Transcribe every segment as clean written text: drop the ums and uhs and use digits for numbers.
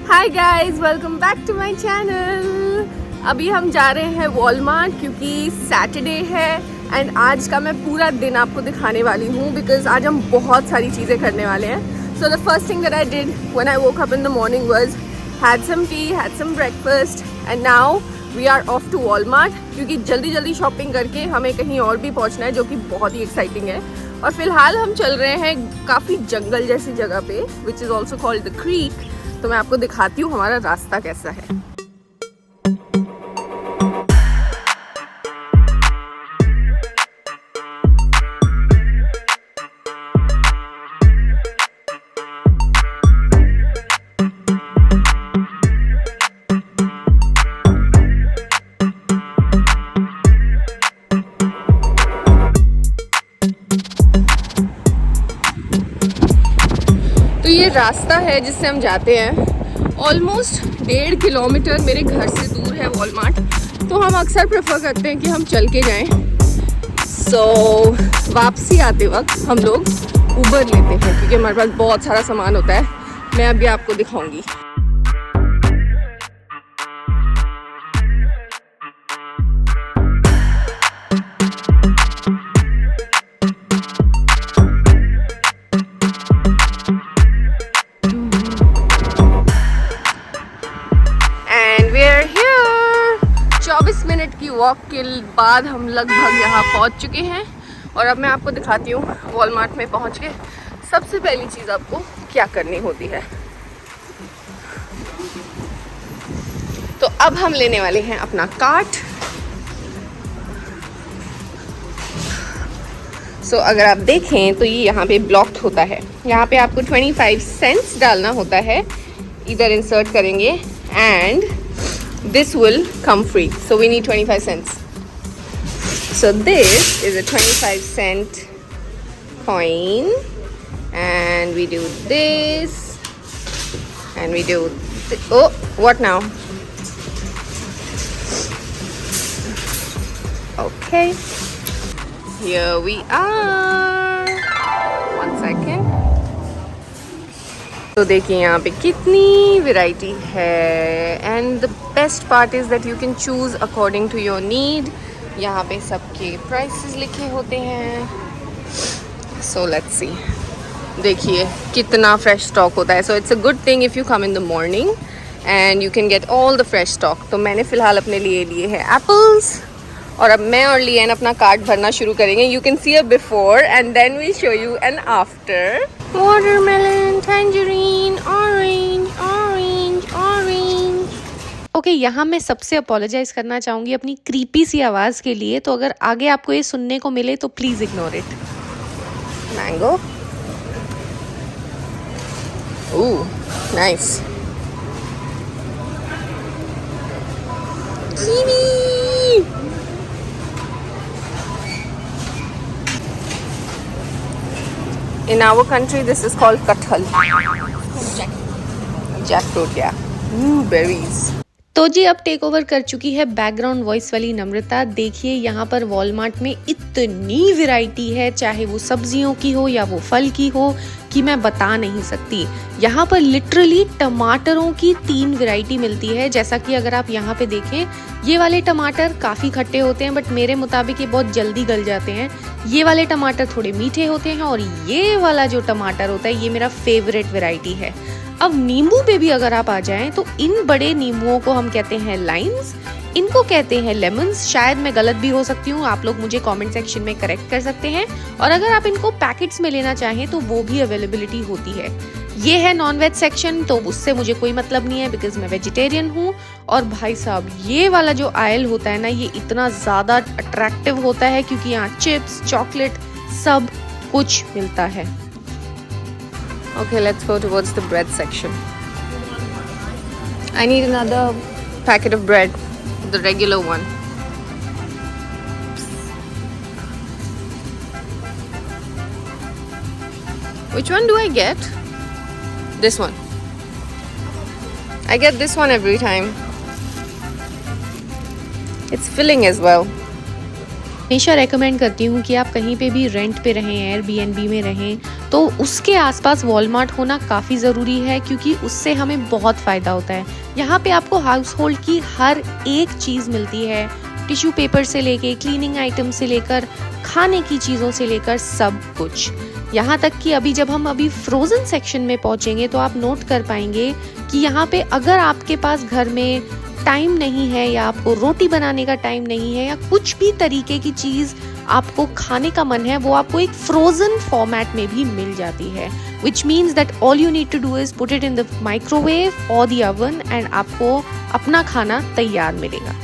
Hi guys, welcome back to my channel. अभी हम जा रहे हैं वॉलमार्ट क्योंकि सैटरडे है एंड आज का मैं पूरा दिन आपको दिखाने वाली हूँ बिकॉज आज हम बहुत सारी चीज़ें करने वाले हैं। So the first thing that I did when I woke up in the morning was had some tea, had some breakfast and now we are off to Walmart क्योंकि जल्दी जल्दी शॉपिंग करके हमें कहीं और भी पहुँचना है जो कि बहुत ही एक्साइटिंग है। और फिलहाल हम चल रहे हैं काफ़ी जंगल जैसी जगह पे which is also called the creek. तो मैं आपको दिखाती हूँ हमारा रास्ता कैसा है। तो ये रास्ता है जिससे हम जाते हैं। ऑलमोस्ट 1.5 किलोमीटर मेरे घर से दूर है वॉलमार्ट, तो हम अक्सर प्रेफर करते हैं कि हम चल के जाएं। सो वापसी आते वक्त हम लोग उबर लेते हैं क्योंकि हमारे पास बहुत सारा सामान होता है। मैं अभी आपको दिखाऊंगी। की वॉक के बाद हम लगभग यहाँ पहुँच चुके हैं और अब मैं आपको दिखाती हूँ वॉलमार्ट में पहुँच के सबसे पहली चीज़ आपको क्या करनी होती है। तो अब हम लेने वाले हैं अपना कार्ट। सो अगर आप देखें तो ये यहाँ पे ब्लॉक्ड होता है। यहाँ पे आपको 25 सेंट्स डालना होता है, इधर इंसर्ट करेंगे and this will come free, so we need 25 cents. So this is a 25 cent coin and we do this and we do oh, what now? Okay, here we are. One second. तो देखिए यहाँ पे कितनी variety है and the best part is that you can choose according to your need. यहाँ पे सबके prices लिखे होते हैं। सो लेट्स सी, देखिए कितना फ्रेश स्टॉक होता है। So it's a good thing if you come in the morning and you can get all the fresh stock. तो मैंने फ़िलहाल अपने लिए है एप्पल्स और अब मैं और लियन अपना कार्ट भरना शुरू करेंगे। You can see a before and then we show you an after. Watermelon, tangerine, orange orange orange. Okay, यहाँ मैं सबसे अपोलोजाइज करना चाहूँगी अपनी क्रीपी सी आवाज़ के लिए। तो अगर आगे आपको ये सुनने को मिले तो please ignore it. Mango, oh nice. Kiwi, in our country this is called kathal, jackfruit, yeah. Berries. तो जी अब टेक ओवर कर चुकी है बैकग्राउंड वॉइस वाली नम्रता। देखिए यहाँ पर वॉलमार्ट में इतनी वैरायटी है, चाहे वो सब्जियों की हो या वो फल की हो, कि मैं बता नहीं सकती। यहाँ पर लिटरली टमाटरों की 3 वैरायटी मिलती है। जैसा कि अगर आप यहाँ पे देखें, ये वाले टमाटर काफ़ी खट्टे होते हैं बट मेरे मुताबिक ये बहुत जल्दी गल जाते हैं। ये वाले टमाटर थोड़े मीठे होते हैं और ये वाला जो टमाटर होता है ये मेरा फेवरेट वैरायटी है। अब नींबू पे भी अगर आप आ जाएं तो इन बड़े नींबुओं को हम कहते हैं लाइम्स, इनको कहते हैं लेमन्स। शायद मैं गलत भी हो सकती हूँ, आप लोग मुझे कमेंट सेक्शन में करेक्ट कर सकते हैं। और अगर आप इनको पैकेट्स में लेना चाहें तो वो भी अवेलेबिलिटी होती है। ये है नॉन वेज सेक्शन, तो उससे मुझे कोई मतलब नहीं है बिकॉज मैं वेजिटेरियन हूँ। और भाई साहब ये वाला जो आयल होता है ना, ये इतना ज़्यादा अट्रैक्टिव होता है क्योंकि यहाँ चिप्स, चॉकलेट सब कुछ मिलता है। Okay, let's go towards the bread section. I need another packet of bread, the regular one. Which one do I get? This one. I get this one every time. It's filling as well. हमेशा recommend करती हूँ कि आप कहीं पे भी rent पे रहें, एयरबीएनबी में रहें, तो उसके आसपास वॉलमार्ट होना काफ़ी ज़रूरी है, क्योंकि उससे हमें बहुत फ़ायदा होता है। यहाँ पे आपको हाउस होल्ड की हर एक चीज़ मिलती है, टिश्यू पेपर से लेके क्लीनिंग आइटम से लेकर खाने की चीज़ों से लेकर सब कुछ। यहाँ तक कि अभी जब हम फ्रोज़न सेक्शन में पहुँचेंगे तो आप नोट कर पाएंगे कि यहाँ पे अगर आपके पास घर में टाइम नहीं है, या आपको रोटी बनाने का टाइम नहीं है, या कुछ भी तरीके की चीज़ आपको खाने का मन है, वो आपको एक फ्रोज़न फॉर्मेट में भी मिल जाती है, which means that all you need to do is put it in the microwave और द ओवन एंड आपको अपना खाना तैयार मिलेगा।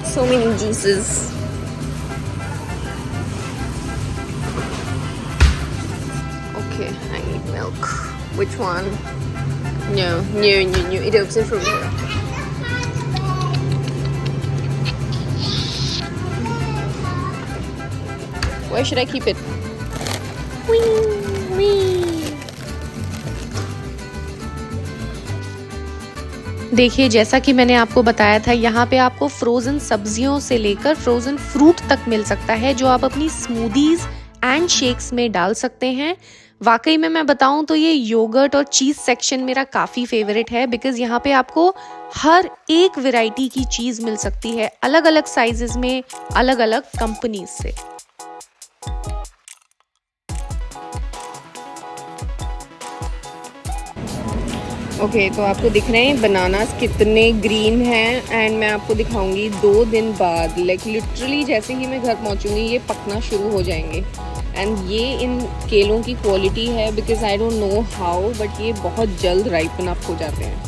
So many juices. Okay, I need milk. Which one? No. It opens from here. Where should I keep it? Wee. देखिए, जैसा कि मैंने आपको बताया था, यहाँ पे आपको फ्रोज़न सब्जियों से लेकर फ्रोज़न फ्रूट तक मिल सकता है, जो आप अपनी स्मूदीज़ एंड शेक्स में डाल सकते हैं। वाकई में मैं बताऊं तो ये योगर्ट और चीज़ सेक्शन मेरा काफ़ी फेवरेट है, बिकॉज़ यहाँ पे आपको हर एक वैरायटी की चीज़ मिल सकती है, अलग अलग साइजेस में, अलग अलग कंपनीज से। ओके, तो आपको दिख रहे हैं बनानास कितने ग्रीन हैं, एंड मैं आपको दिखाऊंगी 2 दिन बाद, लाइक लिटरली जैसे ही मैं घर पहुंचूंगी ये पकना शुरू हो जाएंगे। एंड ये इन केलों की क्वालिटी है, because I don't know how, but ये बहुत जल्द राइपन अप हो जाते हैं।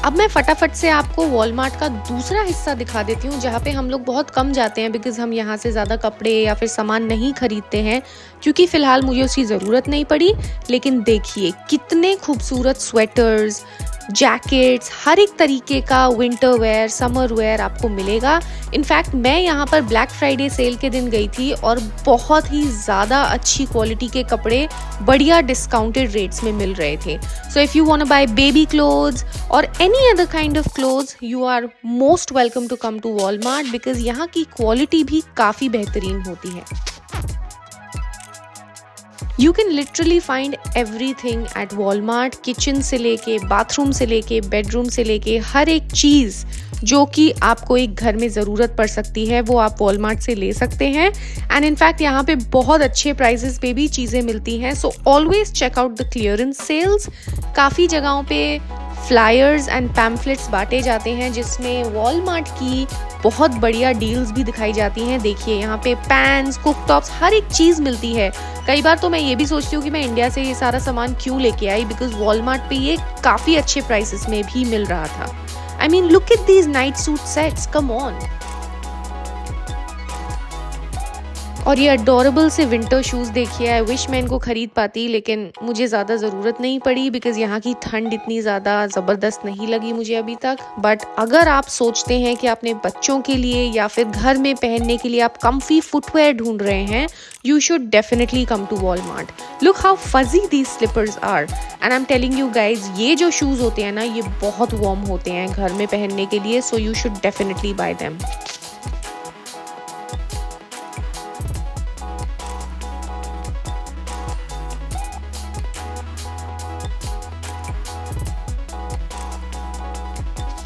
अब मैं फटाफट से आपको वॉलमार्ट का दूसरा हिस्सा दिखा देती हूँ, जहाँ पे हम लोग बहुत कम जाते हैं, बिकॉज हम यहाँ से ज़्यादा कपड़े या फिर सामान नहीं खरीदते हैं, क्योंकि फ़िलहाल मुझे उसकी ज़रूरत नहीं पड़ी। लेकिन देखिए कितने खूबसूरत स्वेटर्स, जैकेट्स, हर एक तरीके का विंटर वेयर, समर वेयर आपको मिलेगा। इनफैक्ट मैं यहाँ पर ब्लैक फ्राइडे सेल के दिन गई थी और बहुत ही ज़्यादा अच्छी क्वालिटी के कपड़े बढ़िया डिस्काउंटेड रेट्स में मिल रहे थे। So if you want to buy baby clothes और any other kind of clothes, you are most welcome to come to Walmart, because यहाँ की क्वालिटी भी काफ़ी बेहतरीन होती है। You can literally find everything at Walmart, kitchen से लेके बाथरूम से लेके बेडरूम से लेके हर एक चीज़ जो कि आपको एक घर में ज़रूरत पड़ सकती है, वो आप वॉलमार्ट से ले सकते हैं। एंड इनफैक्ट यहाँ पे बहुत अच्छे प्राइसेस पे भी चीज़ें मिलती हैं, so always check out the clearance sales. काफ़ी जगहों पे फ्लायर्स एंड पैम्फलेट्स बांटे जाते हैं, जिसमें वॉलमार्ट की बहुत बढ़िया डील्स भी दिखाई जाती हैं। देखिए यहाँ पे पैन्स, कुकटॉप्स, हर एक चीज़ मिलती है। कई बार तो मैं ये भी सोचती हूँ कि मैं इंडिया से ये सारा सामान क्यों लेके आई, बिकॉज वॉलमार्ट पे ये काफ़ी अच्छे प्राइसेस में भी मिल रहा था। I mean, look at these night suit sets, come on. और ये अडोरेबल से विंटर शूज़ देखिए, आई विश मैं इनको खरीद पाती, लेकिन मुझे ज़्यादा ज़रूरत नहीं पड़ी, बिकॉज़ यहाँ की ठंड इतनी ज़्यादा ज़बरदस्त नहीं लगी मुझे अभी तक। बट अगर आप सोचते हैं कि अपने बच्चों के लिए या फिर घर में पहनने के लिए आप कम्फी फुटवेयर ढूंढ रहे हैं, you should definitely come to Walmart. Look how fuzzy these slippers are. And I'm telling you guys, ये जो शूज़ होते हैं ना, ये बहुत वार्म होते हैं घर में पहनने के लिए, so you should definitely buy them.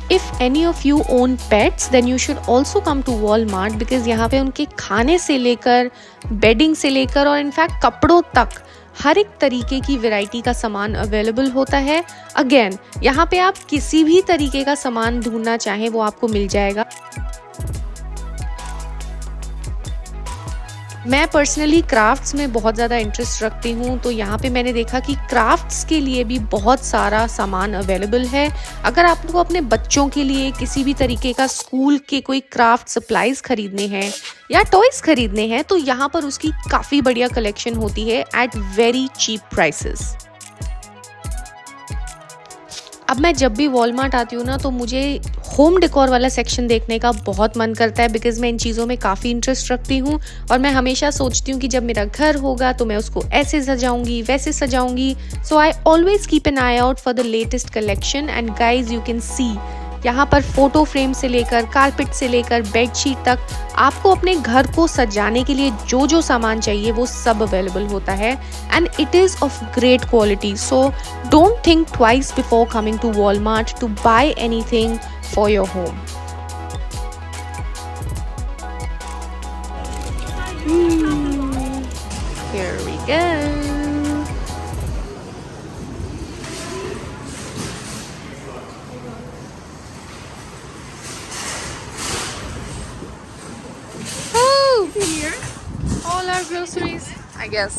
If any of you own pets, then you should also come to Walmart, because यहाँ पे उनके खाने से लेकर बेडिंग से लेकर और इनफैक्ट कपड़ों तक हर एक तरीके की वैरायटी का सामान अवेलेबल होता है। अगेन यहाँ पे आप किसी भी तरीके का सामान ढूंढना चाहें वो आपको मिल जाएगा। मैं पर्सनली क्राफ्ट्स में बहुत ज़्यादा इंटरेस्ट रखती हूँ, तो यहाँ पे मैंने देखा कि क्राफ्ट्स के लिए भी बहुत सारा सामान अवेलेबल है। अगर आपको अपने बच्चों के लिए किसी भी तरीके का स्कूल के कोई क्राफ्ट सप्लाईज खरीदने हैं या टॉयज़ खरीदने हैं, तो यहाँ पर उसकी काफ़ी बढ़िया कलेक्शन होती है एट वेरी चीप प्राइसेस। अब मैं जब भी वॉलमार्ट आती हूँ ना, तो मुझे होम डेकोर वाला सेक्शन देखने का बहुत मन करता है बिकॉज मैं इन चीज़ों में काफ़ी इंटरेस्ट रखती हूँ और मैं हमेशा सोचती हूँ कि जब मेरा घर होगा तो मैं उसको ऐसे सजाऊंगी वैसे सजाऊंगी. So I always keep an eye out for the latest collection and guys you can see यहाँ पर फोटो फ्रेम से लेकर कारपेट से लेकर बेडशीट तक आपको अपने घर को सजाने के लिए जो जो सामान चाहिए वो सब अवेलेबल होता है and it is of great quality. So don't think twice before coming to Walmart to buy anything for your home. Here we go. All our groceries, I guess.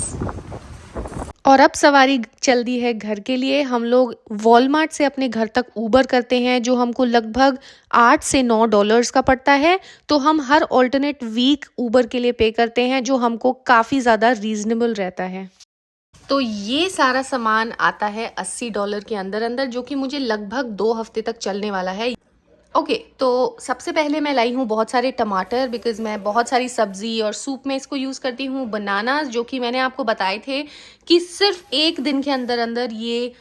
और अब सवारी चल दी है घर के लिए. हम लोग वॉलमार्ट से अपने घर तक ऊबर करते हैं जो हमको लगभग $8 से $9 का पड़ता है. तो हम हर ऑल्टरनेट वीक ऊबर के लिए पे करते हैं जो हमको काफ़ी ज़्यादा रीजनेबल रहता है. तो ये सारा सामान आता है $80 के अंदर अंदर जो कि मुझे लगभग 2 हफ्ते तक चलने वाला है. ओके तो सबसे पहले मैं लाई हूँ बहुत सारे टमाटर बिकॉज़ मैं बहुत सारी सब्ज़ी और सूप में इसको यूज़ करती हूँ. बनानास जो कि मैंने आपको बताए थे कि सिर्फ 1 दिन के अंदर अंदर ये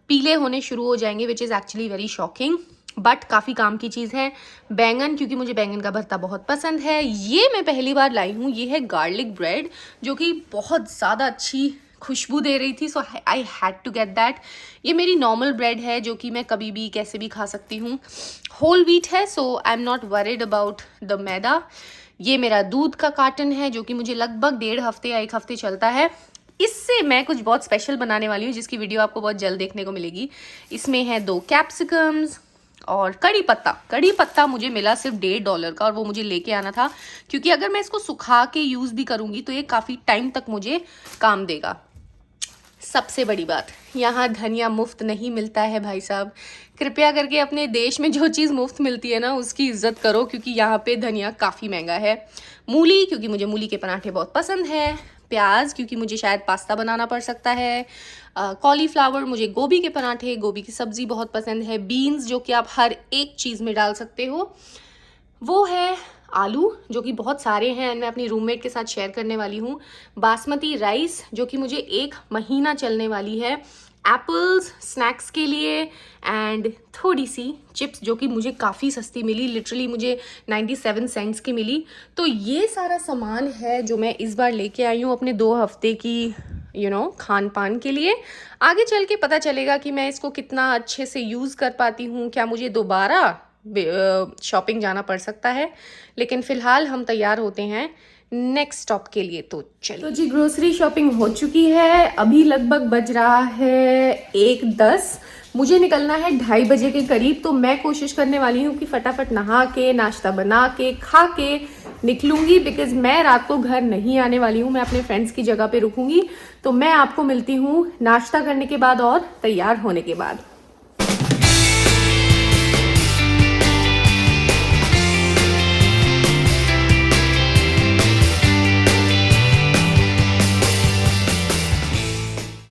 पीले होने शुरू हो जाएंगे which is actually very shocking but काफ़ी काम की चीज़ है. बैंगन क्योंकि मुझे बैंगन का भरता बहुत पसंद है. ये मैं पहली बार लाई हूँ. ये है गार्लिक ब्रेड जो कि बहुत ज़्यादा अच्छी खुशबू दे रही थी. So I had to get that. ये मेरी नॉर्मल ब्रेड है जो कि मैं कभी भी कैसे भी खा सकती हूँ. होल व्हीट है so I am not worried about the maida. ये मेरा दूध का कार्टन है जो कि मुझे लगभग 1.5 हफ्ते या 1 हफ्ते चलता है. इससे मैं कुछ बहुत स्पेशल बनाने वाली हूँ जिसकी वीडियो आपको बहुत जल्द देखने को मिलेगी. इसमें है 2 कैप्सिकम्स और कड़ी पत्ता मुझे मिला सिर्फ $1.5 का और वो मुझे लेके आना था क्योंकि अगर मैं इसको सुखा के यूज़ भी करूँगी तो ये काफ़ी टाइम तक मुझे काम देगा. सबसे बड़ी बात यहाँ धनिया मुफ्त नहीं मिलता है भाई साहब. कृपया करके अपने देश में जो चीज़ मुफ्त मिलती है ना उसकी इज्जत करो क्योंकि यहाँ पे धनिया काफ़ी महंगा है. मूली क्योंकि मुझे मूली के पराठे बहुत पसंद है. प्याज क्योंकि मुझे शायद पास्ता बनाना पड़ सकता है. कॉलीफ्लावर मुझे गोभी के पराठे गोभी की सब्ज़ी बहुत पसंद है. बीन्स जो कि आप हर एक चीज़ में डाल सकते हो. वो है आलू जो कि बहुत सारे हैं एंड मैं अपनी रूममेट के साथ शेयर करने वाली हूँ. बासमती राइस जो कि मुझे 1 महीना चलने वाली है. एप्पल्स स्नैक्स के लिए एंड थोड़ी सी चिप्स जो कि मुझे काफ़ी सस्ती मिली. लिटरली मुझे 97 सेंट्स की मिली. तो ये सारा सामान है जो मैं इस बार लेके आई हूँ अपने 2 हफ्ते की खान पान के लिए. आगे चल के पता चलेगा कि मैं इसको कितना अच्छे से यूज़ कर पाती हूँ. क्या मुझे दोबारा शॉपिंग जाना पड़ सकता है. लेकिन फ़िलहाल हम तैयार होते हैं नेक्स्ट स्टॉप के लिए. तो चलिए. तो जी ग्रोसरी शॉपिंग हो चुकी है. अभी लगभग बज रहा है 1:10. मुझे निकलना है 2:30 बजे के करीब. तो मैं कोशिश करने वाली हूँ कि फटाफट नहा के नाश्ता बना के खा के निकलूंगी बिकॉज मैं रात को घर नहीं आने वाली हूँ. मैं अपने फ्रेंड्स की जगह पे रुकूंगी. तो मैं आपको मिलती हूँ नाश्ता करने के बाद और तैयार होने के बाद.